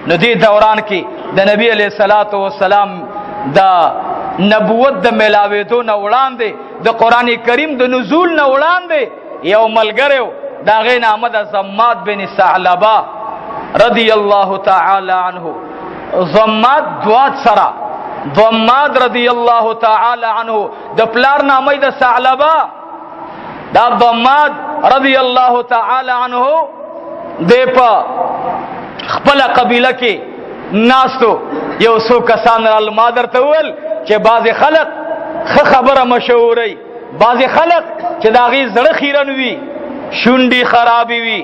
نو دې دوران کې د نبی علیہ الصلوۃ والسلام دا نبوت د ملاویدو نه وړاندې د قران کریم د نزول نه وړاندې یو ملګریو دا غي نامه د زماد بن ثعلبه رضی الله تعالی عنه. زماد دوات سرا ضماد رضی الله تعالی عنه د پلار نامه د ثعلبه دا ضماد رضی الله تعالی عنه د په خپل قبیله کې ناستو یو څو کسان المادر ته ول چې بعض خلق خبره مشهوري، بعض خلق چې داغي زړه خیرن وي، شونډي خرابي وي،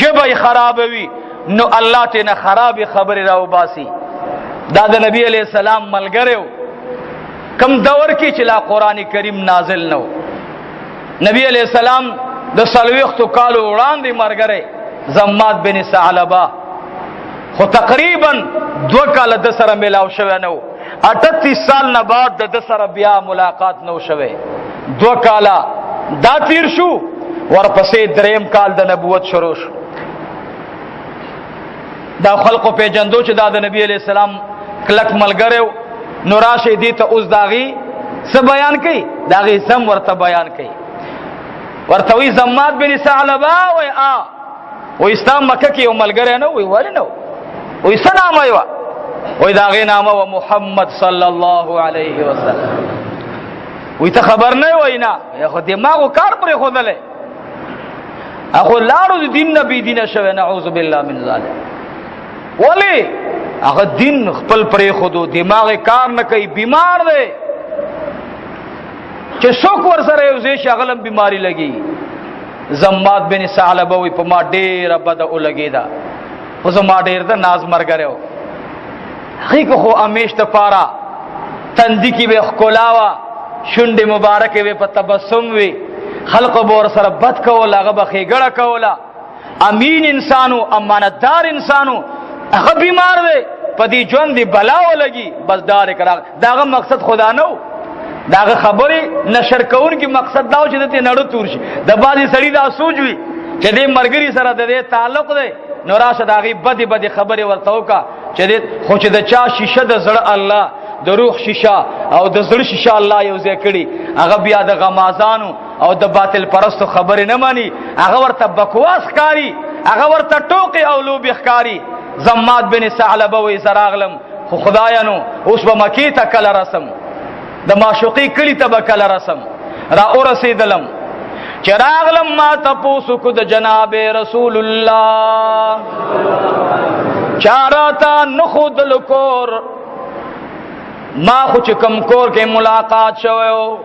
جبه خراب وي، نو الله ته نه خراب خبره راو باسي. دا د نبی علیہ السلام ملګریو کم دور کې چې لا قران کریم نازل نو. نبی علیہ السلام د سلويختو کالو وړاندې مرګره زماد بن ثعلبه خو تقریبا 2 کال د سره ملاو شوه نو. 38 سال نه بعد د سره بیا ملاقات نو شوه. 2 کاله دا تیر شو، ورپسې 3 کال د نبوت شروع شو. دا خلقو پیجندو چې دا د نبی علیہ السلام کلک ملګریو نو راشه دي ته اوس داغي څه بیان کوي، داغي سم ورته بیان کوي. ورته وی زماد بن ثعلبه وای وای اسلام مکه کې یو ملګری نه وای ولی نو وای سلام ایوا وای داغي نامه و محمد صلی الله علیه وسلم. وای ته خبر نه وای نه خو دماغو کار پر خودله اخو لارو دین نبی دینه شوه نعوذ بالله من ذلک. ولی هغه دین خپل پرې خودو دماغ کار نه کوي، بیمار دی چې څوک ور سره یو ځای شغلم بیماری لګي. زماد بن ثعلبه وي په ما ډېر بد او لګیدا، خو زما ډېر د ناز مرګره حقیقت خو امیش ته پارا تندی کی به خلاوا شونډه مبارکه وي په تبسم وي، خلق بور سره بد کول هغه بخې ګړه کولا. امین انسانو امانتدار انسانو هغه بیمار دی په دې ژوند دی بلا ولګي بس دار کرا. داغه مقصد خدا نو، داغه خبره نشر کون کی مقصد داو چې ته نړو تور شي. د بازي سړی دا سوچ وي چې دې مرګري سره د دې تعلق دی نو راشه داغي بدی خبره ورته وکا چې دې خو چې د چا شیشه د زړه الله د روح شیشه او د زړه شیشه الله یو ځای کړي، هغه بیا د غمازانو او د باطل پرستو خبره نه مانی، هغه ورته بکواس کاری، هغه ورته ټوکی او لوب ښکاری. زماد بن ثعلبه وی زراغلم خو خدایانو اوس به مکی ته کله رسم، د معشوقی کلی ته به کله رسم. را ورسیدلم چې راغلم ما تاسو کو د جناب رسول الله چاراتا نخود لکور ما خو چې کم کور کې ملاقات شوو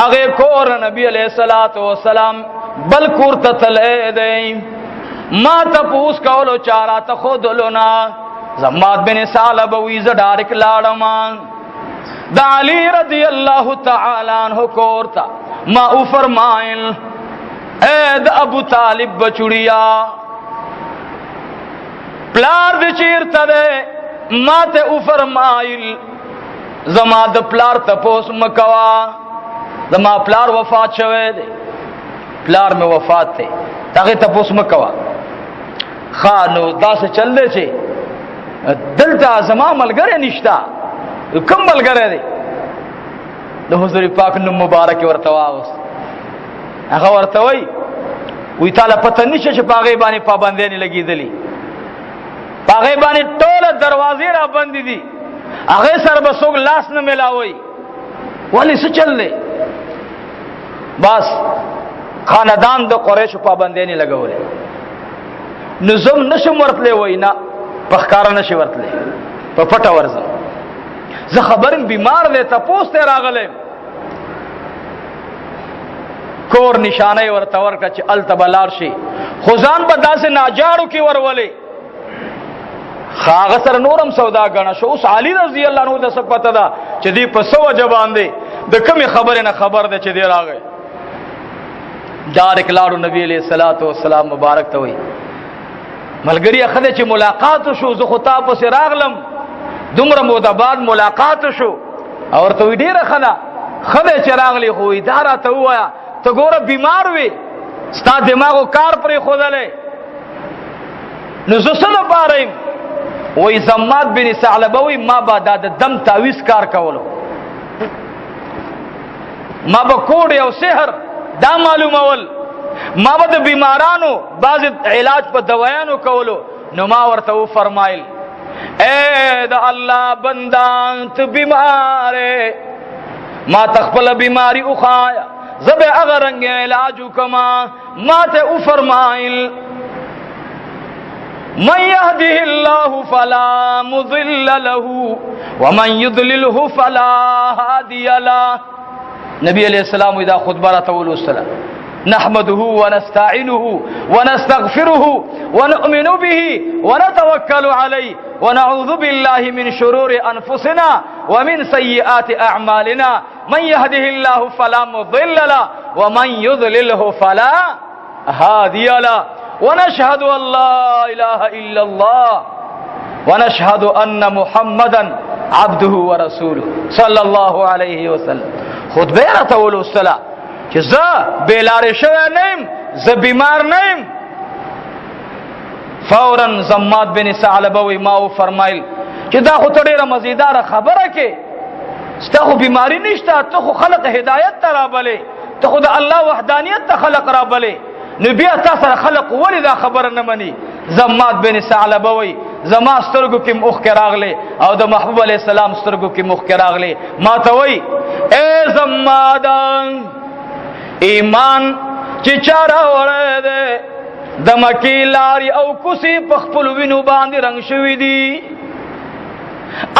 هغه کور نبی علیہ الصلوۃ والسلام بل کور ته تلې دی. ما تپوس کولو چاراتا خود لونا زماد بن ثعلبه وی ز ډایرک لاړم دا علی رضی اللہ تعالی عنہ کورتا ما او فرمائل اے دا ابو طالب بچڑیا پلار دی چیرتا دے ما تے او فرمائل زما دا پلار تپوس مکوا زما پلار وفات شوے دے، پلار میں وفات تے تاکہ تپوس مکوا. خانو دا سے چل دے چھے دلتا زما ملگرے نشتا کم ملګری دی د حضور پاک نوم مبارک ورته واغوست. هغه ورته وی تعالی پته نشه چې پاغه باندې پابندې نه لګیدلی، پاغه باندې ټول دروازې را بند دي، هغه سره به څوک لاس نه ملاوي. ولی څه چل دی؟ بس خاندان د قریش پابندې نه لګولې، نظم نشم ورتلې وینا پخکار نشي ورتلې په پټه ورځم. زه خبرم بیمار دی تپوس ته راغله کور نشانه ورته ورکړه چې التبلار شي خزان په داسې ناجاړو کې ورولې. خاغه سره نورم سودا غنا شو. اوس علي رضی الله عنه د سپته دا چې دی په سو جوان دی د کومه خبره نه خبر ده چې دی راغی. ډایرک لاړو نبی علیہ الصلوۃ والسلام مبارک ته وی ملګری اخده چې ملاقات شو زه خو تاسو راغلم دومره موده بعد ملاقات شو او ورته ډیره خله چراغلی خو اداره ته وایا ته ګوره بیمار وي ستا دماغو کار پرې خودلې نو زه څه نه پاره وی زماد بن ثعلبه وی ما با دا دم تعویز کار کولو، ما با کوډ او سحر دا معلومول، ما با د بیمارانو بعض علاج په دوايانو کولو. نو ما ورته و فرمایل اے دا الله بندان ته بیماره، ما تخپل بیماری او خایا زب اگر رنگ علاج کما. ما ته او فرمایل من يهده الله فلا مضل له ومن يضلله فلا هادي له. نبی علیہ السلام اذا خطبه راتول السلام نحمده ونستعينه ونستغفره ونؤمن به ونتوكل عليه ونعوذ بالله من شرور أنفسنا ومن سيئات أعمالنا من يهده الله فلا مضل له ومن يضلله فلا هادي له ونشهد أن لا إله إلا الله ونشهد أن محمدا عبده ورسوله صلى الله عليه وسلم. خطبه راتول السلام چې زه بیلار شوی نیم، زه بیمار نیم. فوراً زماد بن ثعلبه وی ما فرمایل چې دا خو ته ډیره مزیدار خبره کې، ستا خو بیماری نشته، ته خو خلق هدایت ته رابلې، ته خو د الله وحدانیت ته خلق رابلې، نو بیا تا سره خلق ولې دا خبره نه مني؟ زماد بن ثعلبه وی زما سترګو کې مخ کې راغله او د محبوب علی السلام سترګو کې مخ کې راغله. ما ته وی اے زمادان ایمان چې چاره وړه ده د مکی لاري او کوسي په خپل وینو باندې رنگ شوی دي.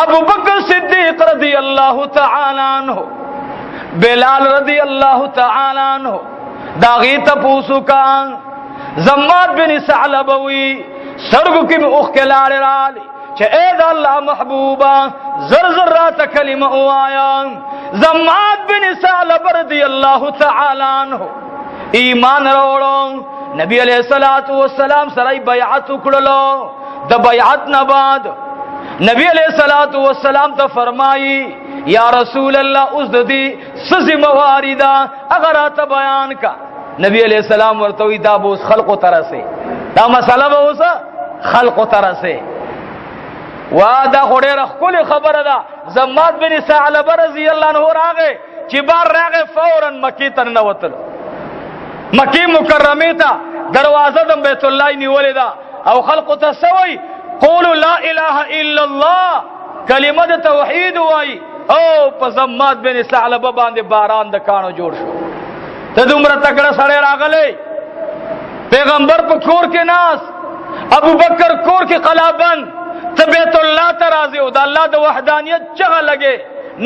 ابو بکر صدیق رضی الله تعالی عنہ، بلال رضی الله تعالی عنہ داغی تپوسو کان. زماد بن ثعلبه وی سرګو کې اوخ کې لاړ رالی چې اے د الله محبوبا زر زر رات کلمه وایا. زماد بن ثعلبه رضی الله تعالی عنہ ایمان راوړو، نبی علیہ الصلوۃ والسلام سره بیعت وکړلو. د بیعت نه بعد نبی علیہ الصلوۃ والسلام ته فرمایي یا رسول الله اوس د دې سزي مواردا اگر ته بیان کا. نبی علیہ السلام ورته وی دا بوس خلقو ترسه، دا مسله به اوسه خلقو ترسه. وا دا خوري خپل خبره ده. زماد بن ثعلبه رضی الله عنه راغه چې بار راغه فورا مکی ته نوتل، مکی مکرمه ته دروازه د بیت الله نیولې ده او خلق ته سوي قولوا لا اله الا الله، کلمه د توحید وای. او په زماد بن ثعلبه باندې باران د کانو جوړ شو. ته دومره تکړه سره راغلی، پیغمبر په کور کې ناس، ابو بکر کور کې قلابند، ته بیت الله ته راځي او د الله د وحدانیت چغه لګي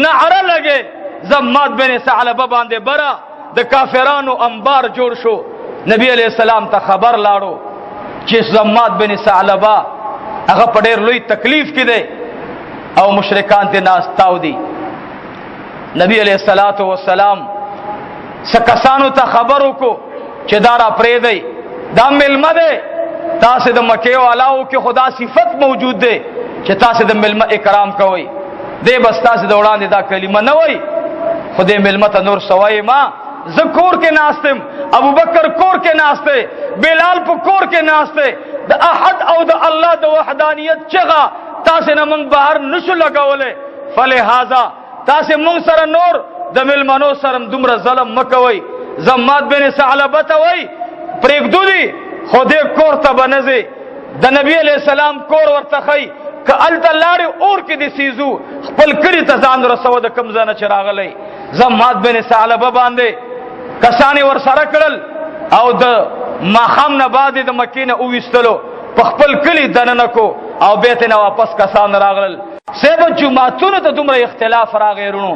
نعره لګي. زماد بن ثعلبه باندې برا د کافرانو انبار جوړ شو. نبی علیہ السلام ته خبر لاړو چې زماد بن ثعلبه هغه په ډېر لوی تکلیف کې دی او مشرکان ته ناس تاو دي. نبی علیہ الصلوۃ والسلام سکسانو ته خبر وکړو چې دا را پرې دی، دا ملمه دی، تاسو د مکه والاو کې خدا صفت موجود دی چې تاسو د ملمه اکرام کوئ. دې بس تاسو د وړاندې دا کلمه نه وای، خو دې ملمه ته نور سوای ما زکور کې ناستم، ابو بکر کور کې ناسته، بلال په کور کې ناسته. د احد او د الله د وحدانیت چغه تاسو نه مونږ بهر نشو لګولې، فلهذا تاسو مونږ سره نور د ملمنو سره دومره ظلم مکوئ. زماد بن ثعلبه ته وای پرېږدو دي خو دې کور ته بنځي، د نبی علیہ السلام کور ورته خی که الته لاړې اور کې دې سیزو خپل کړي ته ځان رسوه د کم ځانه چې راغلی. زماد بن ثعلبه باندې کسانې ور سره کړل او د ماښام نه بعد د مکې نه وویستلو، په خپل کلي دننه کو او بیت نه واپس کسان راغلل. سیب جماعتونو ته دومره اختلاف راغی رونو،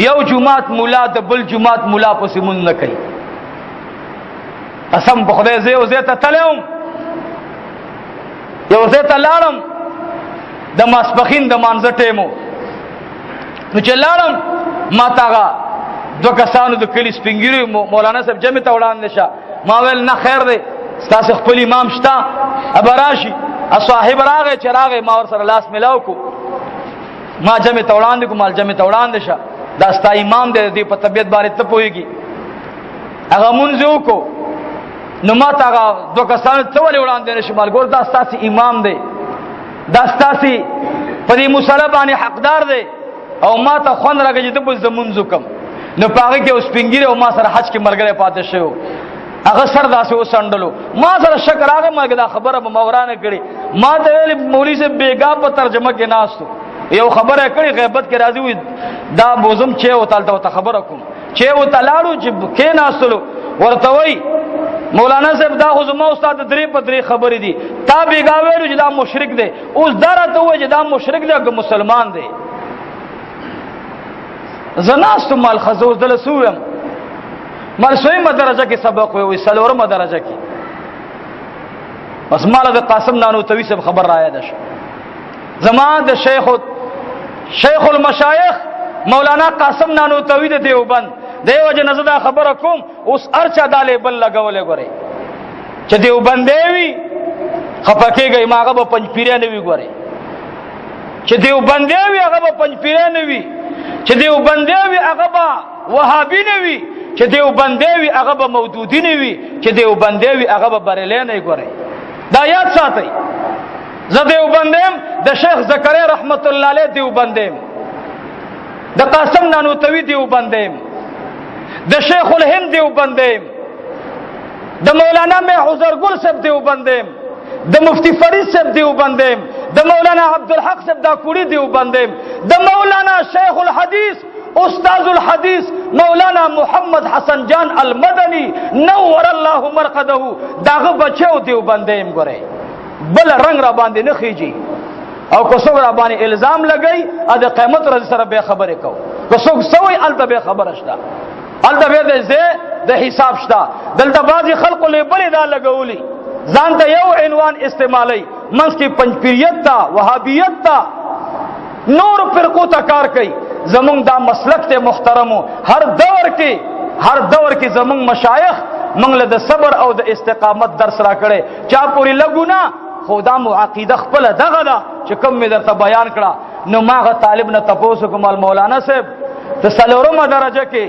یو جماعت مولا د بل جماعت مولا پسې مونځ نه کوي. قسم په خدای زه یو ځای ته تلم، یو ځای ته لاړم د ماسپښین د مانځه ټیمو، نو چې لاړم ما ته هغه دو کسانو د کلي سپین ږیري مولانا صاحب جمع ته وړاندې شه. ما ویل نه خیر دی، ستاسو خپل امام شته ابه راشي. صاحب راغی چې راغی ما ور سره لاس میلاو کو، ما جمع ته وړاندې کو، مال جمع ته وړاندې شه، دا ستا امام دی، دې په طبیعت باندې ته پوهېږي. هغه مونځ یې وکړو، نو ما ته هغه دو کسانو ته ولې وړاندې نه شي؟ مال ګور دا ستاسې امام دی، دا ستاسي په دې مسله باندې حقدار دی او ما ته خوند راغی چې د بل زمونځ کوم نو پاګه کې اوس پنګیره او ما سره حج کې مرګره پاتې شو هغه سر داسې وسندلو ما سره شک راغی مرګ دا خبره به مورانه کړي ما ته ویل مولوی سے بیګا په ترجمه کې ناستو یو خبره کړي غیبت کې راځي وي دا بوزم چې او تالته خبره کوم چې او تلاړو چې کې ناستلو ورته وای مولانا صاحب دا خو زما استاد درې په درې خبرې دي تا بیګا ویلو چې دا مشرک دی اوس درته وای چې دا مشرک دی که مسلمان دی زناستو مال خزوز دل سویم مال سویمه درجه کې سبق وي سلورمه درجه کې بس مال د قاسم نانوتوی سے خبر را یاد شو زما د شیخ المشایخ مولانا قاسم نانوتوی د دیوبند دیو جن زدا خبر کوم اوس ارچا دالې بل لګولې غوري چې دیوبند دی خپکیږي ماغه په پنځ پیرې نه وی غوري چې دیوبند دی هغه په پنځ پیرې نه وی چې دیوبند دی هغه په وهابي نه وی چې دیوبند دی هغه په مودودی نه وی چې دیوبند دی هغه په بریلې نه غوري دا یاد ساتئ زه دیوبندم د شیخ زکریا رحمت الله علیه دیوبندم د قاسم نانوتوی دیوبندم د شیخ الهند دیوبندم د مولانا محوزر ګل صاحب دیوبندم د مفتی فرید صاحب دیوبندم د مولانا عبدالحق صاحب دا کوړي دیوبندم د مولانا شیخ الحدیث استاذ الحدیث مولانا محمد حسن جان المدنی نور الله مرقده داغه بچو دیوبندم ګره بل رنگ را باندې نه خيږي او کو څو را باندې الزام لګي ا د قیامت ورځ سره به خبره کو کو څو سوې الته به خبره شته الته به د حساب شته دلته بعضي خلق له بل دا لګولي ځان ته یو عنوان استعمالي منځ کې پنځپیریت تا وهابیت تا نور فرقو ته کار کوي زمونږ دا مسلک ته محترمو هر دور کې زمونږ مشایخ موږ له د صبر او د استقامت درس را کړي چا پوری لګونا خدا مو عقیده خپل دغه دا چې کوم می درته بیان کړه نو ماغه طالب نه تاسو کوم مولانا صاحب ته سلورمه درجه کې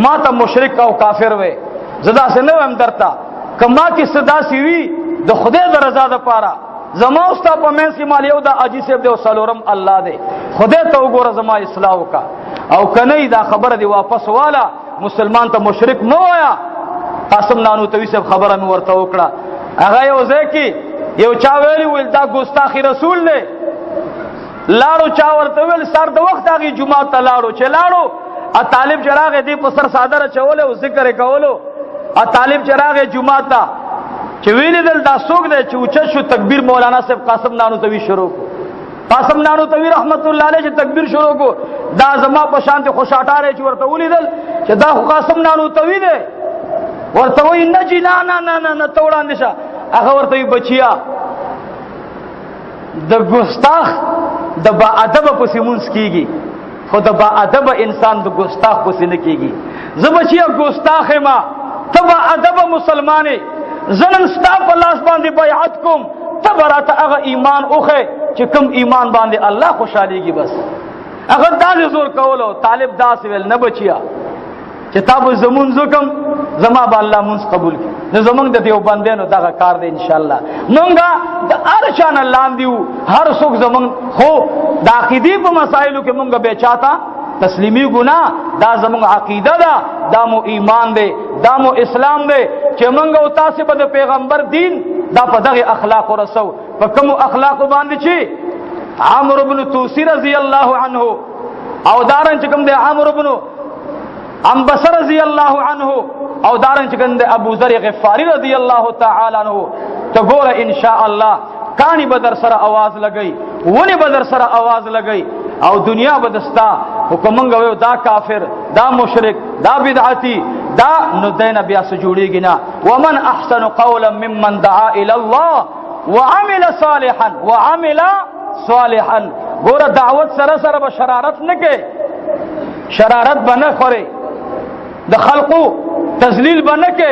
ما ته مشرک او کافر وې زدا سه نو هم درتا کما کې صدا سی وی د خدای د رضا د پاره زما اوستا په من سي مال یو دا اجي صاحب د سلورم الله دې خدای ته وګوره زما اصلاح وکا او کنه دا خبره دی واپس والا مسلمان ته مشرک مو وایا قاسم نانوتوی صاحب خبره مې ورته وکړه هغه یو ځکه یو چا ویلی ول دا ګستاخی رسول دی لاړو چا ورته ویل سر د وخت هغه جمعه ته لاړو چې لاړو ا طالب چراغ دی په سر صادره چوله او ذکر کولو ا طالب چراغ جمعه ته چې ویل دل دا سوق دی چې اوچ شو تکبیر مولانا صاحب قاسم نانوتوی شروع کو قاسم نانوتوی رحمت الله علیه چې تکبیر شروع کو دا زما په شانته خوشاټاره چې ورته ولیدل چې دا قاسم نانوتوی دی ورته وای نجی نه توړان دي هغه ورته بچیا د ګستاخ د با ادب په سیمونس کیږي خو د با ادب انسان د ګستاخ په سینه کیږي زبچیا ګستاخ ما تبا ادب مسلمانې زنن ستا په لاس باندې بیعت کوم تبرات هغه ایمان اوخه چې کوم ایمان باندې الله خوشاليږي بس هغه داسې زور کولو طالب داسې ول نه بچیا چې تاسو زمون زکم زما به الله مونږ قبول کړي نو زمونږ د دیوبندانو دغه کار دی ان شاء الله مونږه د ارشان لاندیو هر څوک زمون خو د عقیدې په مسایلو کې مونږه به چاته تسلیمی ګنا دا زمونږ عقیده ده دا مو ایمان دی دا مو اسلام دی چې مونږه او تاسو به د پیغمبر دین دا په دغه اخلاق ورسو په کوم اخلاق باندې چې عمرو بن توسی رضی الله عنه او دارن چې کوم دی عمرو بن عنبس رضی الله عنه او دارن چې ګند ابو ذر غفاری رضی الله تعالی عنہ ته ګوره ان شاء الله کانی بدر سره आवाज لګئی ونی بدر سره आवाज لګئی او دنیا بدستا حکمنګ وو دا کافر دا مشرک دا بدعتی دا نو دینه بیا سجوړیږي نه ومن احسن قولا ممن دعا الى الله وعمل صالحا ګوره دعوت سره سره به شرارت نه کې شرارت بنه خوري د خلقو تذلیل بنکه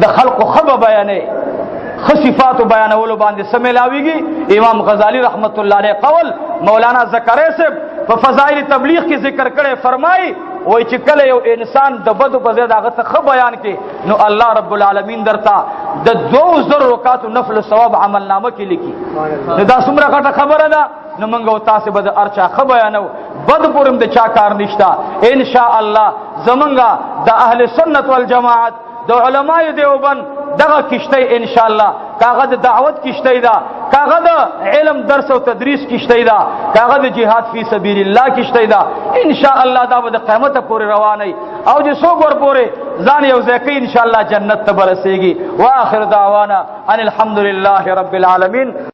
د خلقو خبر بیانې خصفات بیانولو باندې سملاویږي امام غزالی رحمت الله علیه قول مولانا زکریا صاحب په فضائل تبلیغ کې ذکر کړي فرمایي وای چې کله یو انسان د بدو په ځای هغه ته ښه بیان کې نو الله رب العالمین درته د 2000 رکعاتو نفل ثواب عمل نامه کې لیکي. نو دا څومره غټه خبره ده. نو موږ او تاسو به د ارچا ښه بیانو، بد پورم د چا کار نشته. ان شاء الله زمونږه د اهل سنت والجماعت د علماء دیوبند دغه کشته ان شاء الله کاغه د دعوت کشته ده، کاغه د علم درس او تدریس کشته ده، کاغه د جهاد فی سبیل الله کشته ده. ان شاء الله دا به د قیامت پورې روانه او چې څوک ور پورې ځان یو ځکه ان شاء الله جنت ته برسېږي. واخر دعوانا ان الحمد لله رب العالمین.